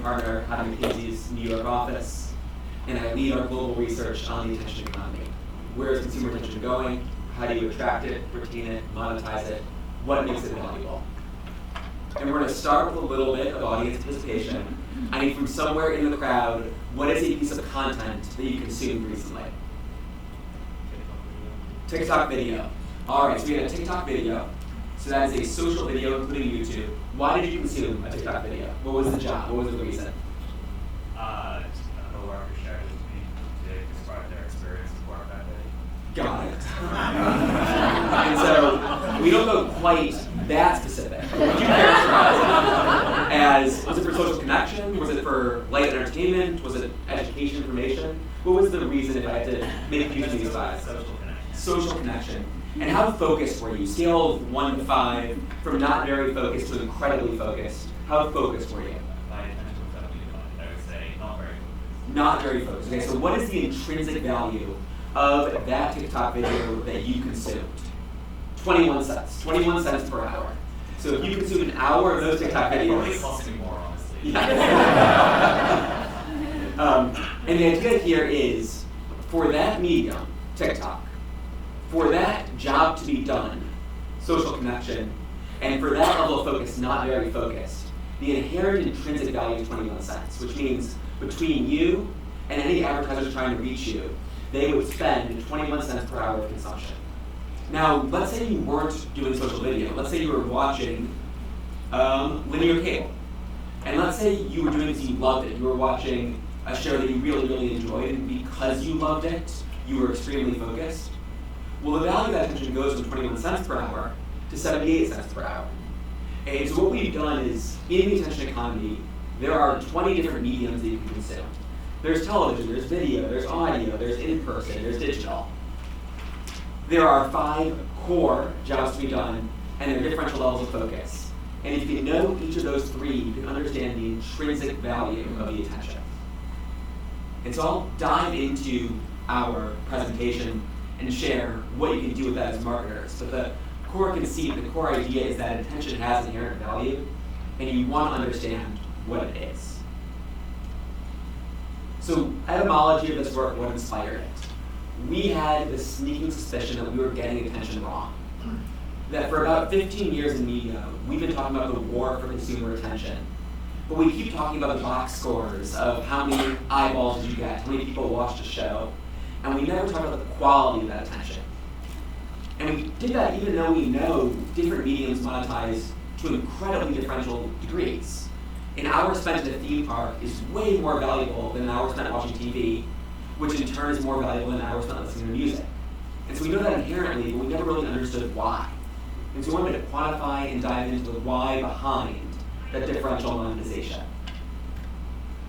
partner at McKinsey's New York office, and I lead our global research on the attention economy. Where is consumer attention going? How do you attract it, retain it, monetize it? What makes it valuable? And we're going to start with a little bit of audience participation. I need from somewhere in the crowd, what is a piece of content that you consumed recently? TikTok video. All right, so we had a TikTok video. So that is a social video, including YouTube. Why did you consume a TikTok video? What was the job? What was the reason? A coworker shared it with me to describe their experience at work that day. Got it. And so we don't go quite that specific. Would you characterize it as, was it for social connection? Was it for light entertainment? Was it education information? What was the reason if I had to make use of these five? Social connection. Social connection. And how focused were you? Scale of 1 to 5, from not very focused to incredibly focused. How focused were you? My attention was definitely divided. I would say not very focused. Not very focused. Okay, so what is the intrinsic value of that TikTok video that you consumed? 21 cents. 21 cents per hour. So if you consume an hour of those TikTok videos... It costs me more, honestly. Yeah. And the idea here is, for that medium, TikTok, for that job to be done, social connection, and for that level of focus, not very focused, the inherent intrinsic value is 21 cents, which means between you and any advertisers trying to reach you, they would spend 21 cents per hour of consumption. Now, let's say you weren't doing social video. Let's say you were watching linear cable. And let's say you were doing this and you loved it. You were watching a show that you really, really enjoyed, and because you loved it, you were extremely focused. Well, the value of that attention goes from 21 cents per hour to 78 cents per hour. And so what we've done is, in the attention economy, there are 20 different mediums that you can consume. There's television, there's video, there's audio, there's in-person, there's digital. There are 5 core jobs to be done, and there are differential levels of focus. And if you know each of those 3, you can understand the intrinsic value of the attention. And so I'll dive into our presentation and share what you can do with that as marketers. But the core conceit, the core idea is that attention has inherent value, and you want to understand what it is. So etymology of this work, what inspired it? We had this sneaking suspicion that we were getting attention wrong. That for about 15 years in media, we've been talking about the war for consumer attention. But we keep talking about the box scores of how many eyeballs did you get, how many people watched a show, and we never talk about the quality of that attention. And we did that even though we know different mediums monetize to incredibly differential degrees. An hour spent at a theme park is way more valuable than an hour spent watching TV, which in turn is more valuable than an hour spent listening to music. And so we know that inherently, but we never really understood why. And so we wanted to quantify and dive into the why behind that differential monetization.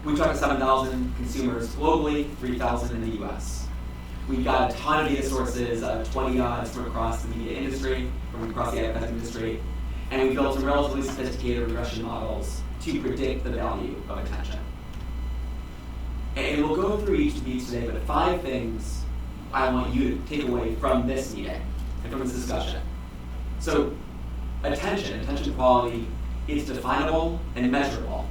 We talked to 7,000 consumers globally, 3,000 in the US. We got a ton of data sources, 20 odds from across the media industry, from across the advertising industry, and we built some relatively sophisticated regression models to predict the value of attention. And we'll go through each of these today, but 5 things I want you to take away from this meeting and from this discussion. So attention quality, it's definable and measurable.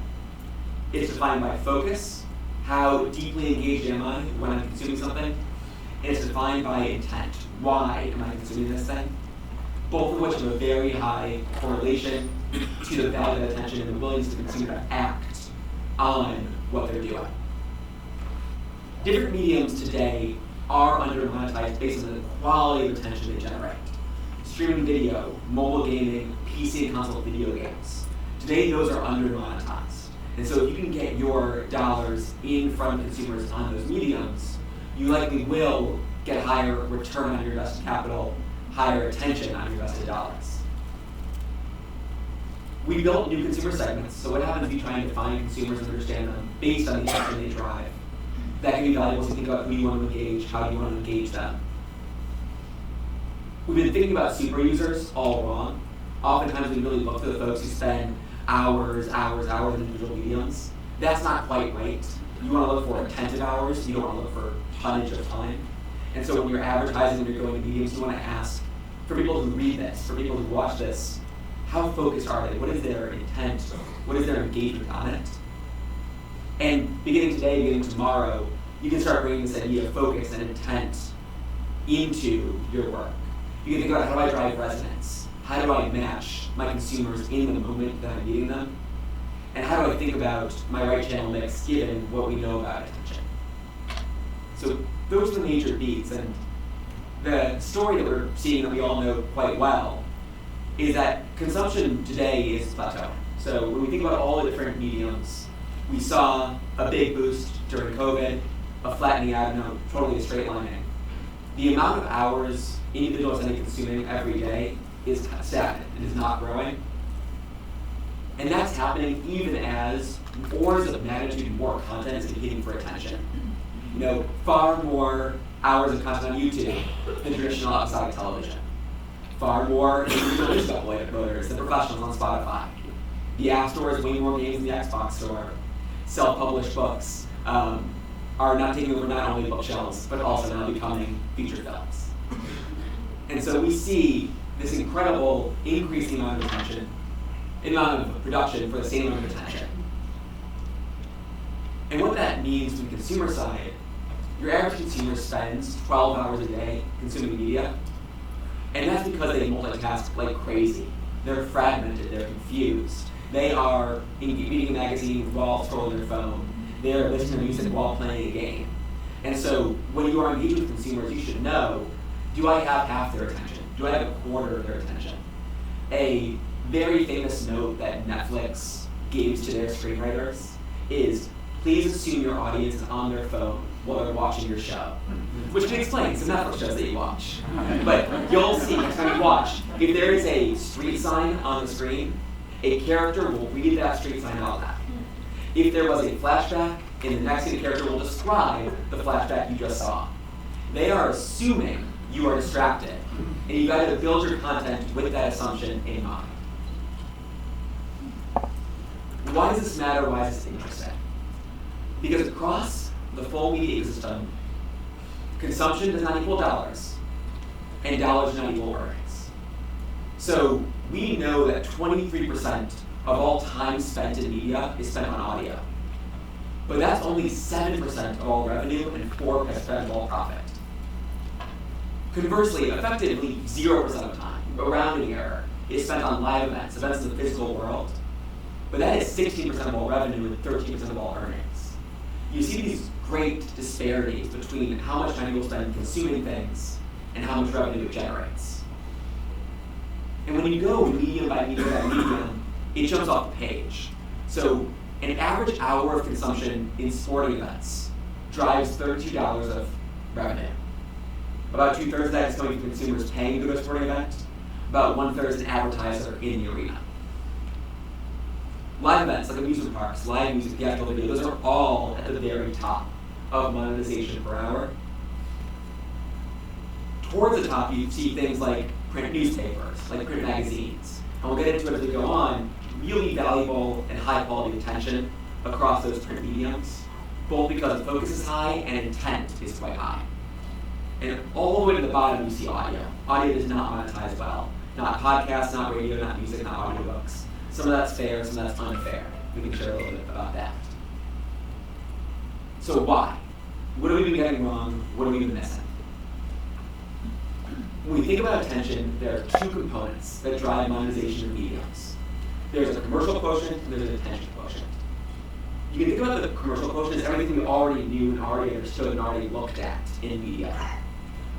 It's defined by focus, how deeply engaged am I when I'm consuming something, and it's defined by intent. Why am I consuming this thing? Both of which have a very high correlation to the value of attention and the willingness of the consumer to act on what they're doing. Different mediums today are under-monetized based on the quality of attention they generate. Streaming video, mobile gaming, PC and console video games. Today, those are under-monetized. And so if you can get your dollars in front of consumers on those mediums, you likely will get higher return on your invested capital, higher attention on your invested dollars. We built new consumer segments, so what happens if you try and define consumers and understand them based on the attention they drive? That can be valuable to think about who you want to engage, how you want to engage them. We've been thinking about super users all wrong. Oftentimes we really look for the folks who spend hours in individual mediums. That's not quite right. You want to look for attentive hours, you don't want to look for tonnage of time. And so when you're advertising, when you're going to mediums, you want to ask, for people who read this, for people who watch this, how focused are they? What is their intent? What is their engagement on it? And beginning today, beginning tomorrow, you can start bringing this idea of focus and intent into your work. You can think about, how do I drive resonance? How do I match my consumers in the moment that I'm meeting them? And how do I think about my right channel mix given what we know about attention? So those are the major beats, and the story that we're seeing that we all know quite well is that consumption today is plateauing. So when we think about all the different mediums, we saw a big boost during COVID, a flattening out, no, totally a straight lining. The amount of hours individuals are consuming every day is stagnant. It is not growing. And that's happening even as orders of magnitude more content is competing for attention. Far more hours of content on YouTube than traditional episodic television. Far more individual news uploaders than professionals on Spotify. The App Store is way more games than the Xbox Store. Self-published books are not taking over not only bookshelves, but also now becoming feature films. And so we see this incredible increasing amount of attention, amount of production for the same amount of attention. And what that means from the consumer side, your average consumer spends 12 hours a day consuming media, and that's because they multitask like crazy. They're fragmented, they're confused. They are reading a magazine while scrolling their phone. They're listening to music while playing a game. And so when you are engaged with consumers, you should know, do I have half their attention? Do I have a quarter of their attention? A very famous note that Netflix gives to their screenwriters is, please assume your audience is on their phone while they're watching your show. Which can explain some Netflix shows that you watch. But you'll see next time you watch, if there is a street sign on the screen, a character will read that street sign out loud. If there was a flashback, in the next scene, the character will describe the flashback you just saw. They are assuming you are distracted, and you got to build your content with that assumption in mind. Why does this matter? Why is this interesting? Because across the full media ecosystem, consumption does not equal dollars, and dollars do not equal earnings. So we know that 23% of all time spent in media is spent on audio. But that's only 7% of all revenue and 4% of all profit. Conversely, effectively 0% of time, a rounding error, is spent on live events in the physical world. But that is 16% of all revenue and 13% of all earnings. You see these great disparities between how much time people spend consuming things and how much revenue it generates. And when you go medium by medium by medium, it jumps off the page. So an average hour of consumption in sporting events drives $32 of revenue. About 2/3 of that is coming from consumers paying to go to a sporting event. About 1/3 is an advertiser in the arena. Live events like amusement parks, live music, theatrical video, those are all at the very top of monetization per hour. Towards the top, you see things like print newspapers, like print magazines. And we'll get into it as we go on, really valuable and high quality attention across those print mediums, both because the focus is high and intent is quite high. And all the way to the bottom, you see audio. Audio does not monetize well. Not podcasts, not radio, not music, not audiobooks. Some of that's fair, some of that's unfair. We can share a little bit about that. So why? What have we been getting wrong? What have we been missing? When we think about attention, there are two components that drive monetization of mediums. There's a commercial quotient and there's an attention quotient. You can think about the commercial quotient as everything we already knew and already understood and already looked at in media.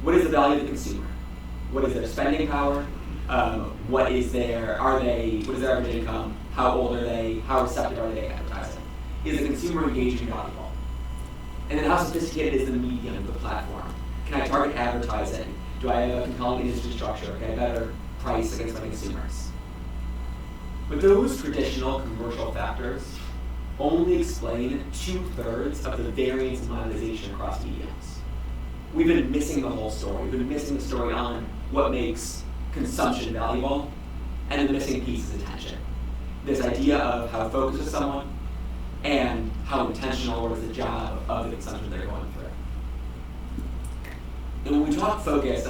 What is the value of the consumer? What is their spending power? What is their average income? How old are they? How receptive are they to advertising? Is the consumer engaged and valuable? And then how sophisticated is the medium, the platform? Can I target advertising? Do I have a compelling industry structure? Can I better price against my consumers? But those traditional commercial factors only explain 2/3 of the variance in monetization across mediums. We've been missing the whole story. We've been missing the story on what makes consumption valuable, and the missing piece is attention. This idea of how focused is someone and how intentional or is the job of the consumption they're going through. And when we talk focus,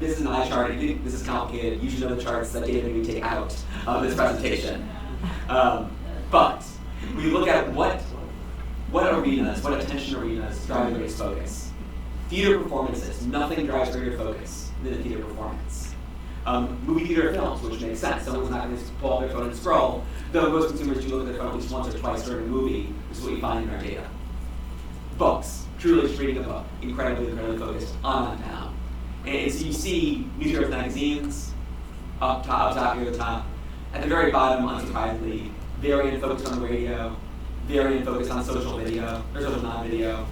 this is an eye chart. I think this is complicated. You should know the charts that David we take out of this presentation. But we look at what what arenas, what attention arenas drive the greatest focus? Theater performances. Nothing drives greater focus than a theater performance. Movie theater films, which makes sense. Someone's not going to pull out their phone and scroll, though most consumers do look at their phone at least once or twice during a movie, which is what you find in our data. Books. Truly just reading a book. Incredibly focused on and down. And so you see newspaper magazines, up top, near the top. At the very bottom, unsurprisingly, very focused on the radio, very focused on social video, or social non-video,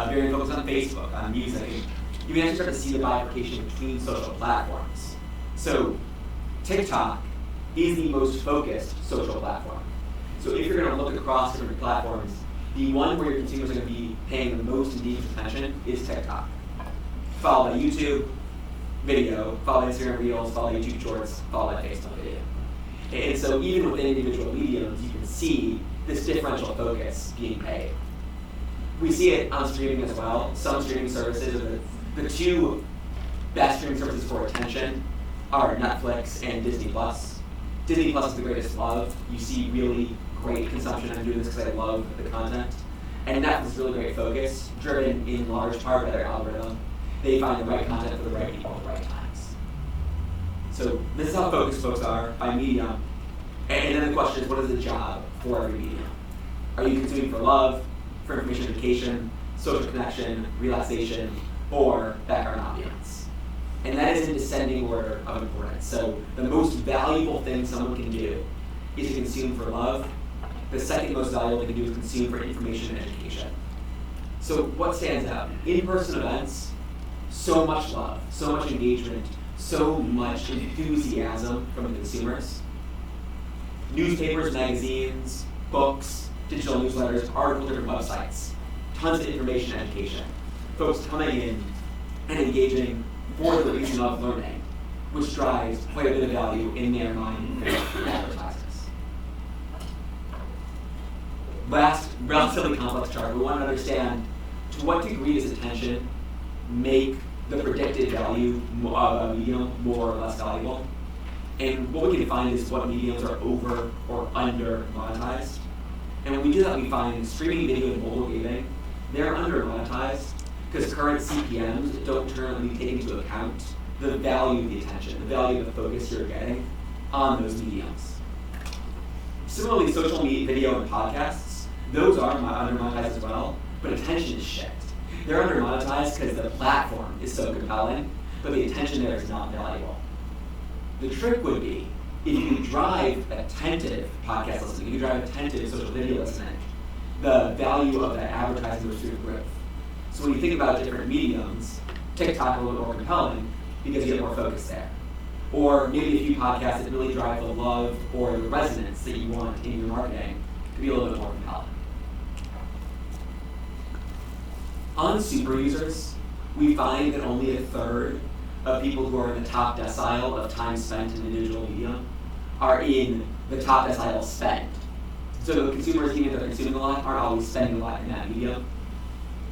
very focused on Facebook, on music. You can actually start to see the bifurcation between social platforms. So TikTok is the most focused social platform. So if you're going to look across different platforms, the one where your consumers are going to be paying the most and deepest attention is TikTok. Followed by YouTube video, followed by Instagram Reels, followed by YouTube Shorts, followed by Facebook video. And so even within individual mediums, you can see this differential focus being paid. We see it on streaming as well. Some streaming services are the two best streaming services for attention are Netflix and Disney+. Disney+ is the greatest love. You see really great consumption. I'm doing this because I love the content. And Netflix is really great focus, driven in large part by their algorithm. They find the right content for the right people at the right times. So this is how focused folks are by medium. And then the question is, what is the job for every medium? Are you consuming for love, for information education, social connection, relaxation, or background ambience? And that is in descending order of importance. So the most valuable thing someone can do is to consume for love. The second most valuable thing to do is consume for information and education. So what stands out? In-person events, so much love, so much engagement, so much enthusiasm from the consumers. Newspapers, magazines, books, digital newsletters, articles, different websites, tons of information and education. Folks coming in and engaging for the reason of learning, which drives quite a bit of value in their mind for advertisers. Last, relatively complex chart, we want to understand to what degree does attention make the predicted value of a medium more or less valuable. And what we can find is what mediums are over or under monetized. And when we do that, we find streaming video and mobile gaming, they're under monetized because current CPMs don't currently take into account the value of the attention, the value of the focus you're getting on those mediums. Similarly, social media, video, and podcasts, those are under monetized as well, but attention is shit. They're under monetized because the platform is so compelling, but the attention there is not valuable. The trick would be, if you can drive attentive podcast listening, if you drive attentive social video listening, the value of that advertising goes through the roof. So when you think about different mediums, TikTok a little more compelling because you get more focus there. Or maybe a few podcasts that really drive the love or the resonance that you want in your marketing could be a little bit more compelling. On super users, we find that only a third of people who are in the top decile of time spent in the digital medium are in the top decile of spend. So the consumers, even if they're consuming a lot, aren't always spending a lot in that medium.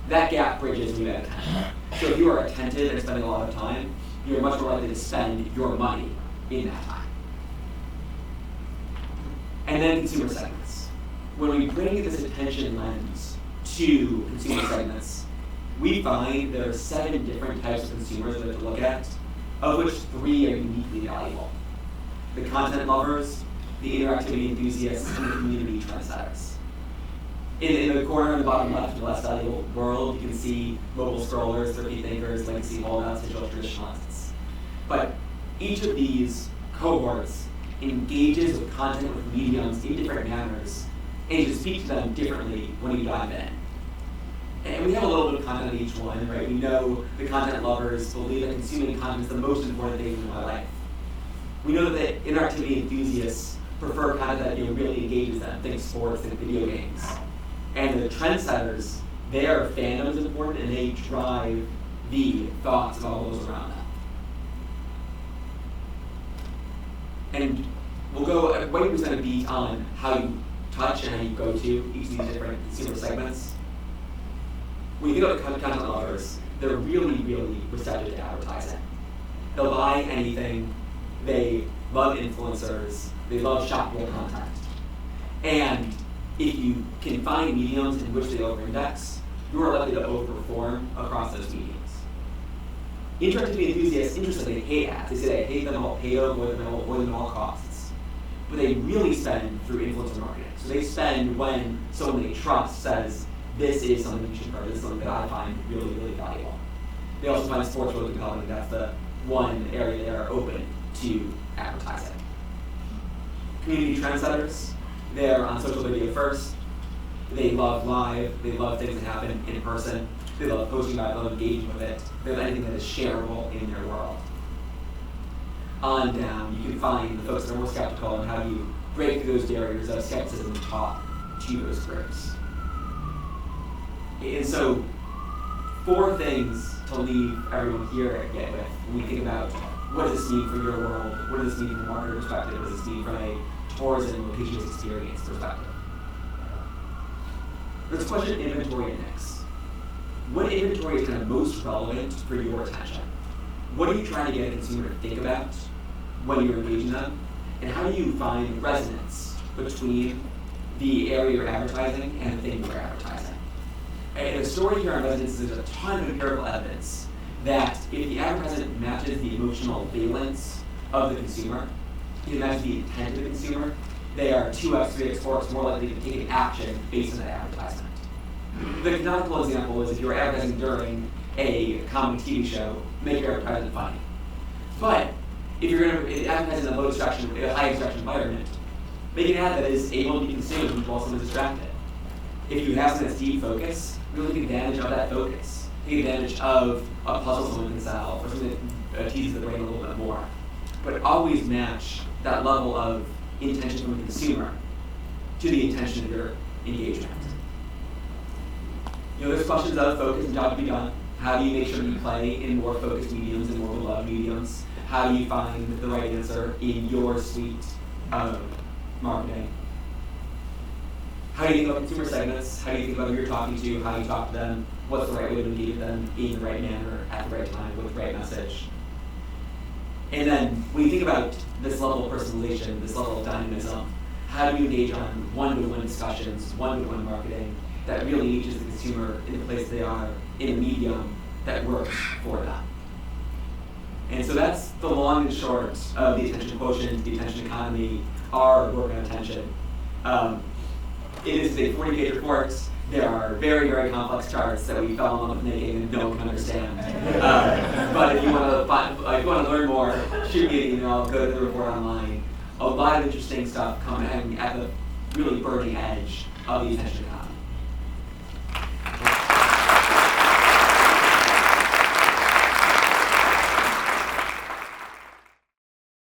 That gap bridges when you have attention. So if you are attentive and spending a lot of time, you're much more likely to spend your money in that time. And then consumer segments. When we bring this attention lens to consumer segments, we find there are 7 different types of consumers we have to look at, of which 3 are uniquely valuable. The content lovers, the interactivity enthusiasts, and the community trendsetters. In the corner on the bottom left, the less valuable world, you can see mobile scrollers, thrifty thinkers, legacy holdouts, digital traditionalists. But each of these cohorts engages with content with mediums in different manners, and you can speak to them differently when you dive in. And we have a little bit of content on each one, right? We know the content lovers believe that consuming content is the most important thing in my life. We know that the interactivity enthusiasts prefer content that really engages them, think sports, think video games. And the trendsetters, their fandom is important and they drive the thoughts of all those around them. And we'll go, Whitey's going to be on how you touch and how you go to each of these different consumer segments. When you think about content lovers, they're really, really receptive to advertising. They'll buy anything. They love influencers. They love shoppable content. And if you can find mediums in which they over-index, you are likely to overperform across those mediums. Interactivity enthusiasts, interestingly, hate ads. They say they hate them all, avoid them at all costs. But they really spend through influencer marketing. So they spend when someone they trust says, this is something you should try, this is something that I find really, really valuable. They also find sports really compelling. That's the one area they are open to advertising. Community trendsetters, they're on social media first. They love live, they love things that happen in person. They love posting about it, they love engaging with it. They love anything that is shareable in their world. On down, you can find the folks that are more skeptical and how you break through those barriers of skepticism and talk to those groups. And so, 4 things to leave everyone here again with when we think about what does this mean for your world, what does this mean from a marketer perspective, what does this mean from a tourism location experience perspective. Let's question inventory index. What inventory is kind of most relevant for your attention? What are you trying to get a consumer to think about when you're engaging them? And how do you find resonance between the area you're advertising and the thing you're advertising? And the story here on resonance is there's a ton of empirical evidence that if the advertisement matches the emotional valence of the consumer, it matches the intent of the consumer, they are 2x, 3x, 4x more likely to take an action based on that advertisement. The canonical example is if you're advertising during a comedy TV show, make your advertisement funny. But if you're going to advertise in a low distraction, a high distraction environment, make an ad that is able to be consumed while someone's distracted. If you have something that's deep focus, really take advantage of that focus. Take advantage of a puzzle someone can solve, or something that teases the brain a little bit more. But always match that level of intention from the consumer to the intention of your engagement. There's questions of focus and job to be done. How do you make sure you play in more focused mediums and more beloved mediums? How do you find the right answer in your suite of marketing? How do you think about consumer segments? How do you think about who you're talking to, how you talk to them? What's the right way to engage with them in the right manner, at the right time, with the right message? And then when you think about this level of personalization, this level of dynamism, how do you engage on one-to-one discussions, one-to-one marketing that really engages the consumer in the place they are, in a medium that works for them? And so that's the long and short of the attention quotient, the attention economy, our work on attention. It is a 40-page report. There are very, very complex charts that we fell in love with making and no one can understand. But if you want to learn more, shoot me an email, go to the report online. A lot of interesting stuff coming at the really burning edge of the attention economy.